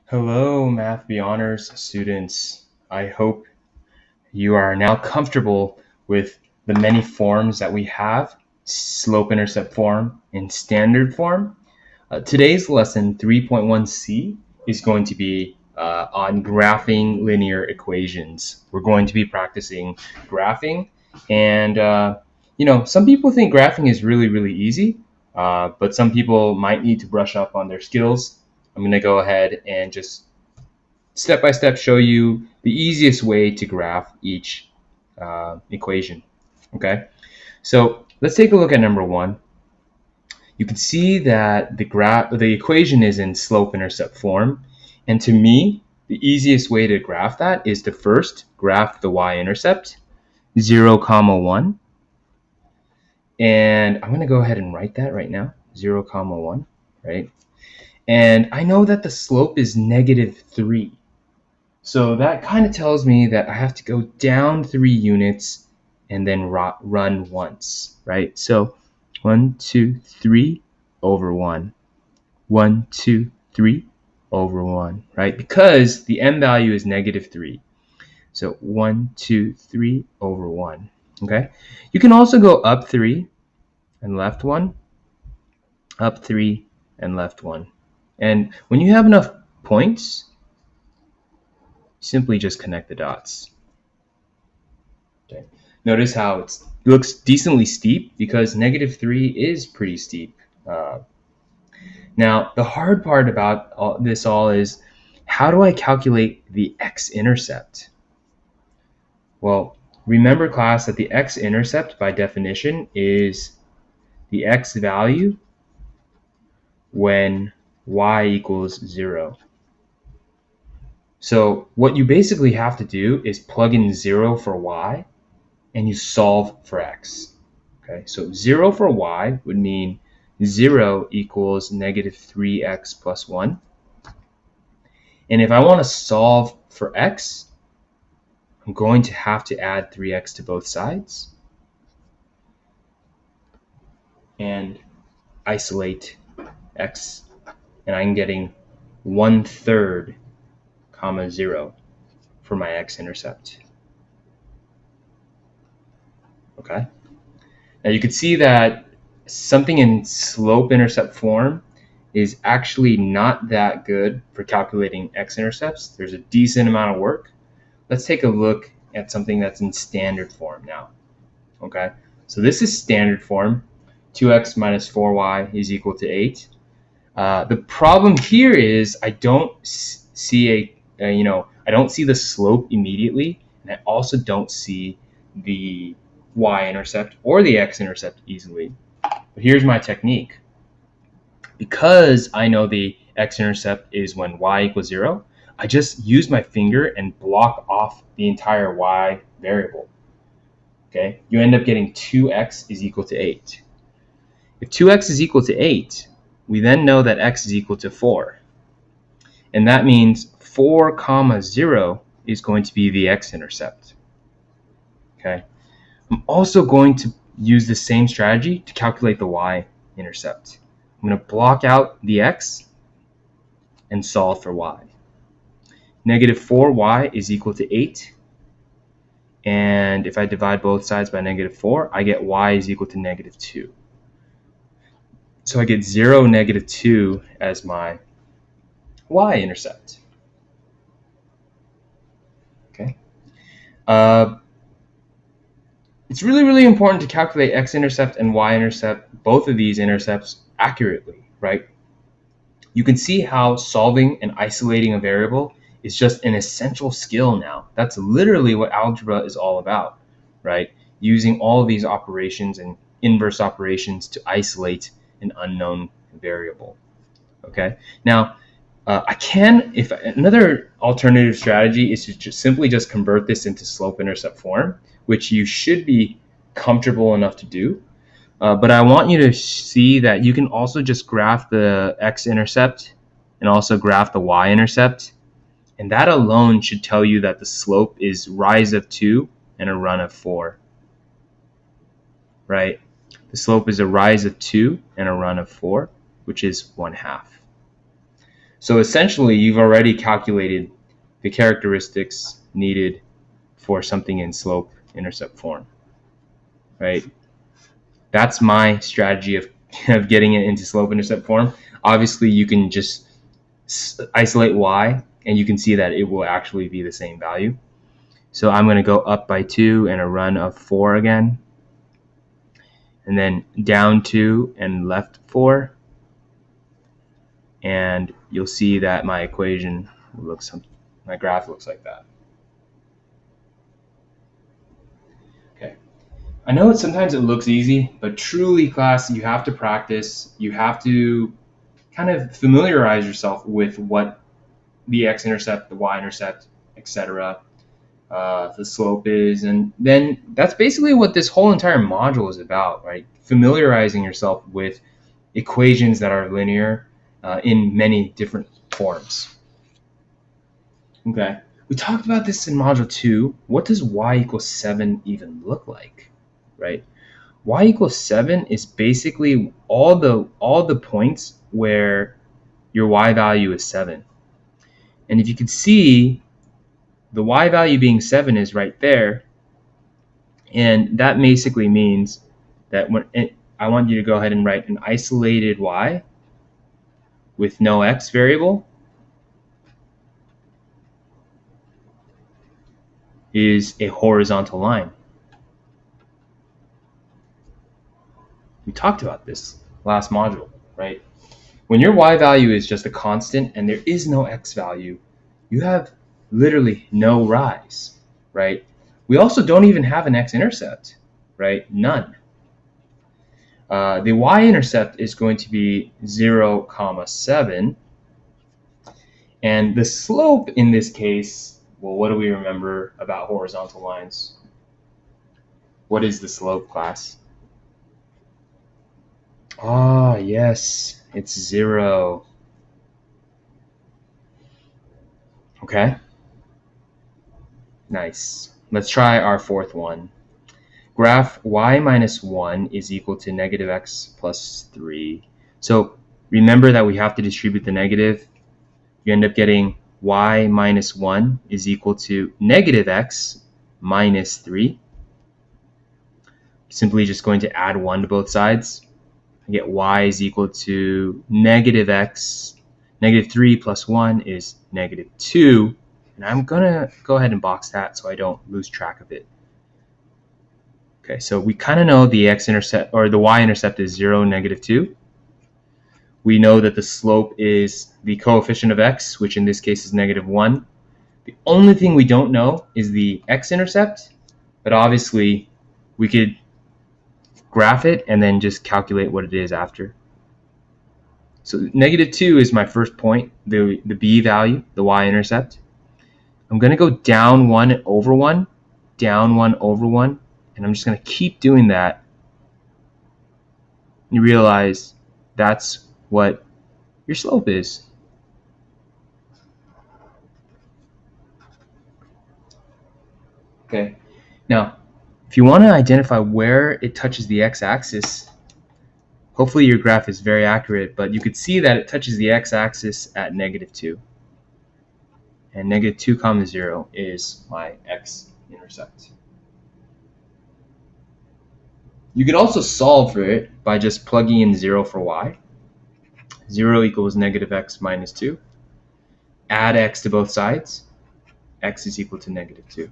Hello, Math B Honors students. I hope you are now comfortable with the many forms that we have, slope-intercept form and standard form. Today's lesson 3.1c is going to be on graphing linear equations. We're going to be practicing graphing, and some people think graphing is really, really easy, but some people might need to brush up on their skills. I'm going to go ahead and just step by step show you the easiest way to graph each equation. Okay, so let's take a look at number one. You can see that the equation is in slope-intercept form, and to me, the easiest way to graph that is to first graph the y-intercept, 0, 1, and I'm going to go ahead and write that right now, 0, 1, right? And I know that the slope is -3. So that kind of tells me that I have to go down 3 units and then run once, right? So 1, 2, 3 over 1. 1, 2, 3 over 1, right? Because the m value is -3. So 1, 2, 3 over 1, okay? You can also go up 3 and left 1, up 3 and left 1. And when you have enough points, simply just connect the dots. Okay. Notice how it looks decently steep because -3 is pretty steep. Now, the hard part about this all is, how do I calculate the x-intercept? Well, remember, class, that the x-intercept by definition is the x value when y equals 0. So what you basically have to do is plug in 0 for y and you solve for x. Okay, so 0 for y would mean 0 equals -3x plus 1. And if I want to solve for x, I'm going to have to add 3x to both sides and isolate x. And I'm getting 1/3, 0 for my x-intercept. Okay. Now you can see that something in slope-intercept form is actually not that good for calculating x-intercepts. There's a decent amount of work. Let's take a look at something that's in standard form now. Okay, so this is standard form. 2x minus 4y is equal to 8. The problem here is I don't see I don't see the slope immediately, and I also don't see the y-intercept or the x-intercept easily. But here's my technique. Because I know the x-intercept is when y equals 0, I just use my finger and block off the entire y variable. Okay, you end up getting 2x is equal to 8. If 2x is equal to 8, we then know that x is equal to 4. And that means 4, 0 is going to be the x-intercept. Okay, I'm also going to use the same strategy to calculate the y-intercept. I'm going to block out the x and solve for y. -4y is equal to 8. And if I divide both sides by -4, I get y is equal to -2. So I get 0, -2 as my y-intercept. Okay. It's really, really important to calculate x-intercept and y-intercept, both of these intercepts, accurately, right? You can see how solving and isolating a variable is just an essential skill now. That's literally what algebra is all about, right? Using all of these operations and inverse operations to isolate an unknown variable. Okay. Now, if another alternative strategy is to simply convert this into slope-intercept form, which you should be comfortable enough to do. But I want you to see that you can also just graph the x-intercept and also graph the y-intercept. And that alone should tell you that the slope is rise of 2 and a run of 4. Right? The slope is a rise of 2 and a run of 4, which is 1/2. So essentially, you've already calculated the characteristics needed for something in slope-intercept form, right? That's my strategy of getting it into slope-intercept form. Obviously, you can just isolate y, and you can see that it will actually be the same value. So I'm going to go up by 2 and a run of 4 again, and then down 2 and left 4, and you'll see that my equation looks, my graph looks like that. Okay. I know sometimes it looks easy, but truly, class, you have to practice. You have to kind of familiarize yourself with what the x-intercept, the y-intercept, etc., the slope is, and then that's basically what this whole entire module is about, right? Familiarizing yourself with equations that are linear in many different forms. Okay, we talked about this in module 2. What does y equals 7 even look like, right? Y equals 7 is basically all the points where your y value is 7. And if you can see, the y value being 7 is right there. And that basically means that when I want you to go ahead and write an isolated y with no x variable is a horizontal line. We talked about this last module, right? When your y value is just a constant and there is no x value, you have literally no rise, right? We also don't even have an x-intercept, right? None. The y-intercept is going to be 0, 7. And the slope in this case, well, what do we remember about horizontal lines? What is the slope, class? Ah, yes, it's 0. Okay. Nice. Let's try our fourth one. Graph y minus 1 is equal to negative x plus 3. So remember that we have to distribute the negative. You end up getting y minus 1 is equal to negative x minus 3. Simply just going to add 1 to both sides. I get y is equal to negative x. Negative 3 plus 1 is negative 2. And I'm going to go ahead and box that so I don't lose track of it. Okay, so we kind of know the x-intercept or the y-intercept is 0, negative 2. We know that the slope is the coefficient of x, which in this case is negative 1. The only thing we don't know is the x-intercept, but obviously we could graph it and then just calculate what it is after. So negative 2 is my first point, the b value, the y-intercept. I'm going to go down 1 over 1, down 1 over 1, and I'm just going to keep doing that. You realize that's what your slope is. Okay. Now, if you want to identify where it touches the x-axis, hopefully your graph is very accurate, but you could see that it touches the x-axis at negative 2. And negative 2, 0 is my x-intercept. You could also solve for it by just plugging in 0 for y. 0 equals negative x minus 2. Add x to both sides. X is equal to negative 2.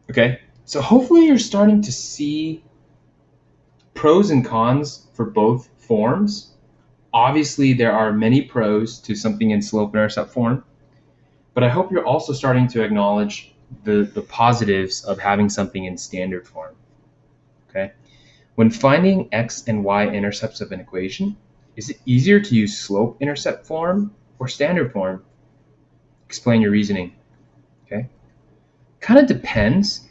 Okay, so hopefully you're starting to see pros and cons for both forms. Obviously, there are many pros to something in slope-intercept form, but I hope you're also starting to acknowledge the positives of having something in standard form. Okay, when finding x and y intercepts of an equation, is it easier to use slope-intercept form or standard form? Explain your reasoning. Okay, kind of depends.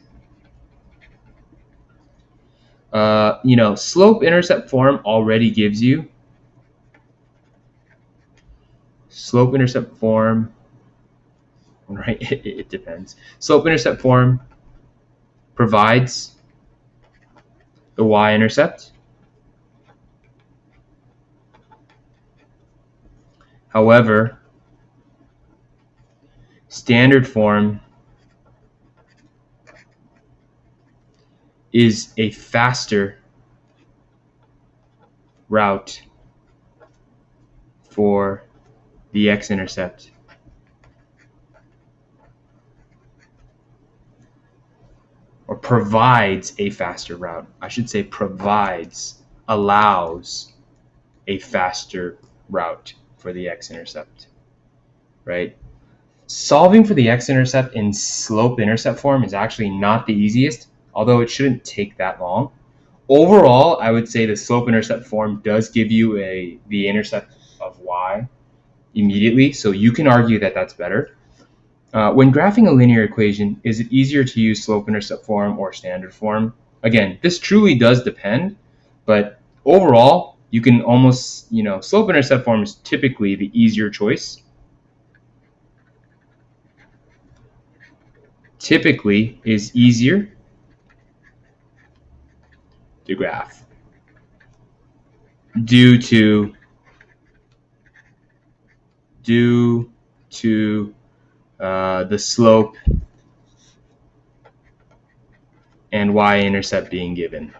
Slope-intercept form already gives you slope-intercept form, right? It depends. Slope-intercept form provides the y-intercept. However, standard form is a faster route for the x-intercept. Or provides a faster route. I should say provides, allows a faster route for the x-intercept, right? Solving for the x-intercept in slope-intercept form is actually not the easiest, although it shouldn't take that long. Overall, I would say the slope-intercept form does give you the intercept of y immediately, so you can argue that that's better. When graphing a linear equation, is it easier to use slope-intercept form or standard form? Again, this truly does depend, but overall, you can almost, slope-intercept form is typically the easier choice. Typically is easier to graph due to the slope and y-intercept being given.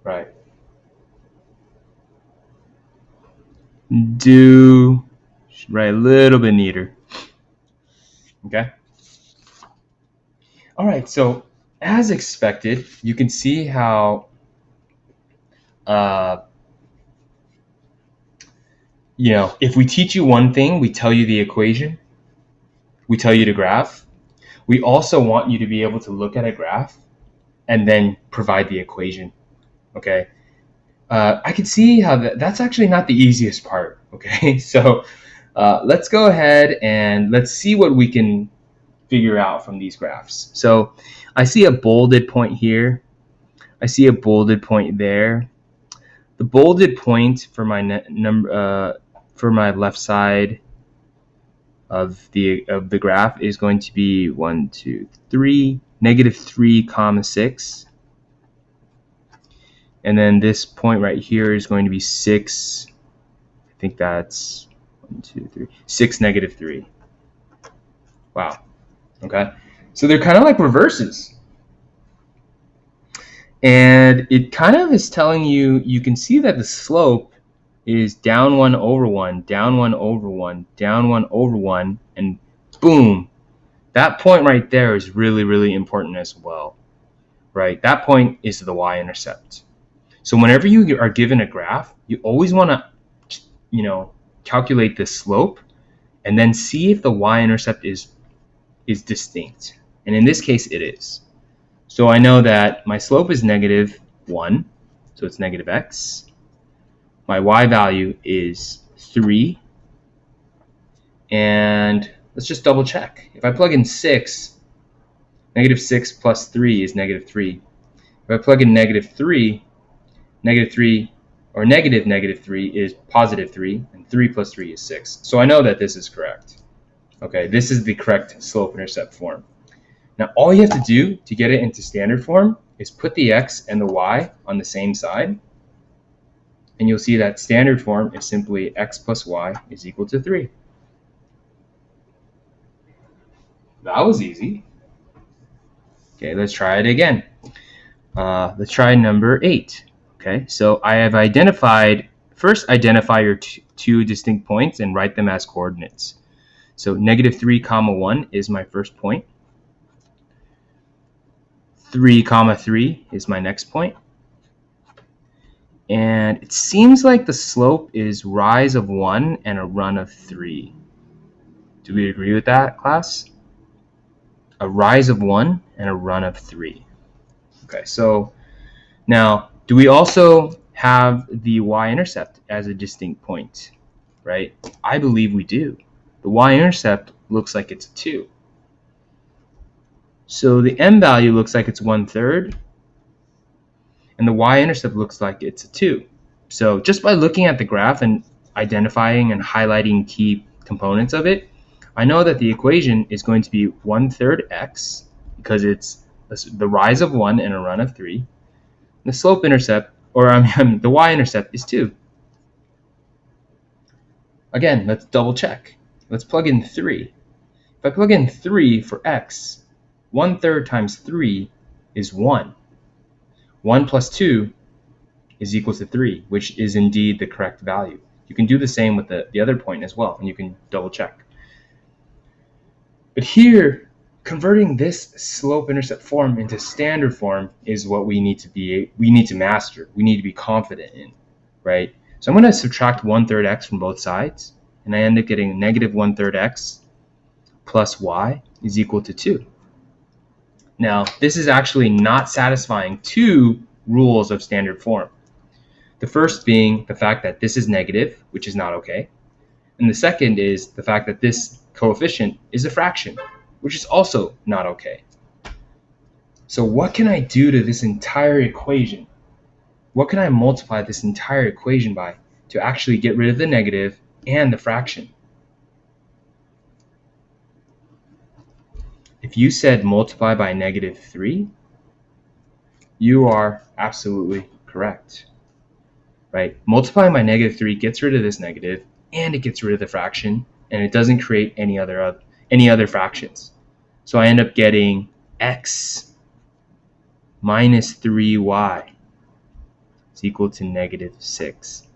Right. Right, a little bit neater. Okay. All right, so as expected, you can see how if we teach you one thing, we tell you the equation, we tell you to graph. We also want you to be able to look at a graph and then provide the equation. Okay. I can see how that's actually not the easiest part. Okay. So let's go ahead and let's see what we can figure out from these graphs. So I see a bolded point here. I see a bolded point there. The bolded point for my for my left side of the graph is going to be 1, 2, 3, -3, 6. And then this point right here is going to be 6. I think that's 1, 2, 3, 6, -3. Wow. Okay. So they're kind of like reverses. And it kind of is telling you, you can see that the slope is down 1 over 1, down 1 over 1, down 1 over 1, and boom. That point right there is really, really important as well, right? That point is the y-intercept. So whenever you are given a graph, you always want to, calculate the slope and then see if the y-intercept is distinct. And in this case, it is. So I know that my slope is -1, so it's negative x. My y value is 3. And let's just double check. If I plug in 6, -6 plus 3 is -3. If I plug in -3, -3 or -3 is +3, and 3 plus 3 is 6. So I know that this is correct. Okay, this is the correct slope-intercept form. Now, all you have to do to get it into standard form is put the x and the y on the same side, and you'll see that standard form is simply x plus y is equal to 3. That was easy. Okay, let's try it again. Let's try number 8. Okay, so I have first identify your two distinct points and write them as coordinates. So -3, 1 is my first point. 3, 3 is my next point. And it seems like the slope is rise of 1 and a run of 3. Do we agree with that, class? A rise of 1 and a run of 3. Okay, so now, do we also have the y-intercept as a distinct point, right? I believe we do. The y-intercept looks like it's a 2. So the m value looks like it's 1/3, and the y-intercept looks like it's a 2. So just by looking at the graph and identifying and highlighting key components of it, I know that the equation is going to be 1/3 x, because it's the rise of 1 and a run of 3. The slope intercept, or the y-intercept is 2. Again, let's double check. Let's plug in 3. If I plug in 3 for x, 1/3 times 3 is 1. 1 plus 2 is equal to 3, which is indeed the correct value. You can do the same with the other point as well, and you can double check. But here, converting this slope-intercept form into standard form is what we need to master. We need to be confident in, right? So I'm going to subtract 1/3 x from both sides, and I end up getting negative 1/3 x plus y is equal to 2. Now, this is actually not satisfying two rules of standard form. The first being the fact that this is negative, which is not okay. And the second is the fact that this coefficient is a fraction, which is also not okay. So what can I do to this entire equation? What can I multiply this entire equation by to actually get rid of the negative and the fraction? If you said multiply by negative 3, you are absolutely correct, right? Multiplying by negative 3 gets rid of this negative, and it gets rid of the fraction, and it doesn't create any other fractions. So I end up getting x minus 3y is equal to negative 6.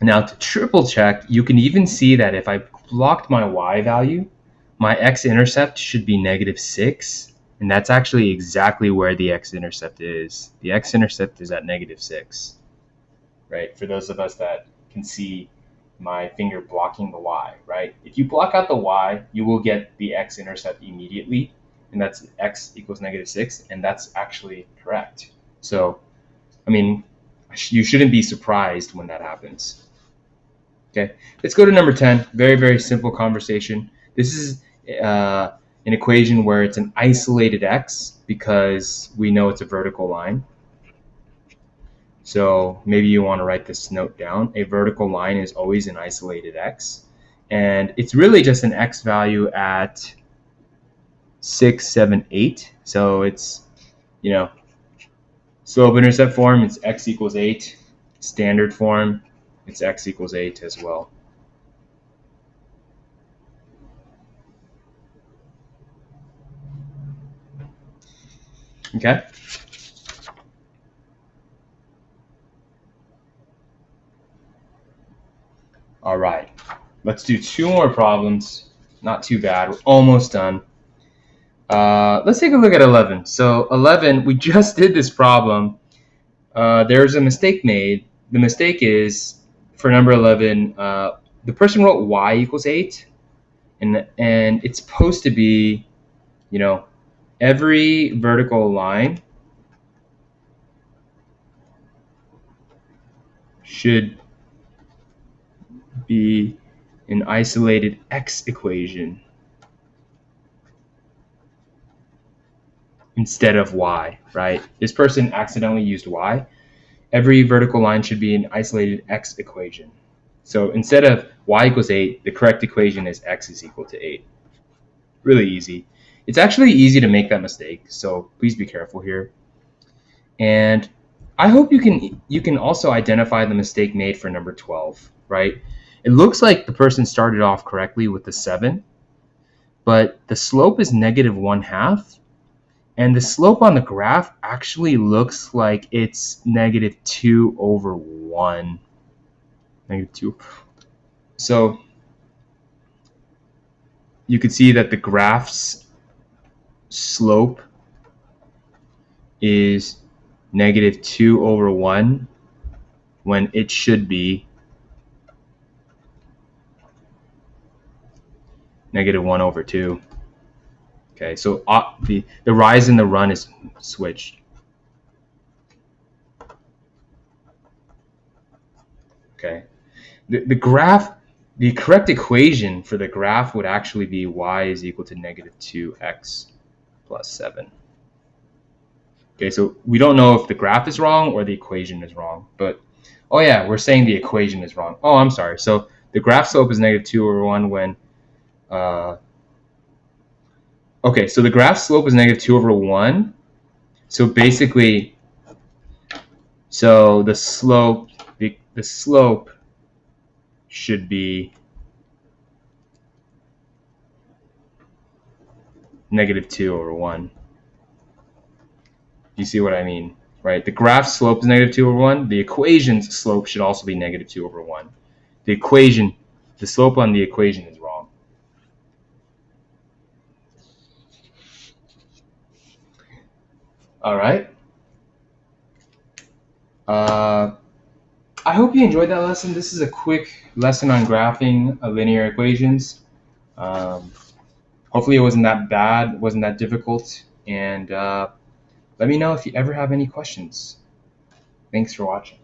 Now to triple check, you can even see that if I blocked my y value, my x-intercept should be negative 6, and that's actually exactly where the x-intercept is. The x-intercept is at negative 6, right? For those of us that can see my finger blocking the y, right? If you block out the y, you will get the x-intercept immediately, and that's x equals negative 6, and that's actually correct. So, I mean, you shouldn't be surprised when that happens. Okay, let's go to number 10. Very, very simple conversation. This is an equation where it's an isolated x because we know it's a vertical line. So maybe you want to write this note down. A vertical line is always an isolated x. And it's really just an x value at 6, 7, 8. So it's, slope-intercept form, it's x equals 8. Standard form, it's x equals 8 as well. Okay. All right. Let's do 2 more problems. Not too bad. We're almost done. Let's take a look at 11. So 11, we just did this problem. There's a mistake made. The mistake is for number 11, the person wrote y equals 8, and it's supposed to be, every vertical line should be an isolated x equation instead of y, right? This person accidentally used y. Every vertical line should be an isolated x equation. So instead of y equals 8, the correct equation is x is equal to 8. Really easy. It's actually easy to make that mistake, so please be careful here. And I hope you can also identify the mistake made for number 12, right? It looks like the person started off correctly with the 7, but the slope is negative 1/2. And the slope on the graph actually looks like it's negative 2 over 1. Negative 2. So you can see that the graph's slope is negative 2 over 1 when it should be negative 1 over 2. Okay, so the rise and the run is switched. Okay, the graph, the correct equation for the graph would actually be y is equal to negative 2x plus 7. Okay, so we don't know if the graph is wrong or the equation is wrong, but oh yeah, we're saying the equation is wrong. Oh, I'm sorry. So the graph slope is -2/1 when okay, so the graph slope is -2/1. So basically, so the slope should be -2/1. You see what I mean, right? The graph slope is -2/1. The equation's slope should also be -2/1. The slope on the equation is wrong. All right. I hope you enjoyed that lesson. This is a quick lesson on graphing linear equations. Hopefully it wasn't that bad, wasn't that difficult, and let me know if you ever have any questions. Thanks for watching.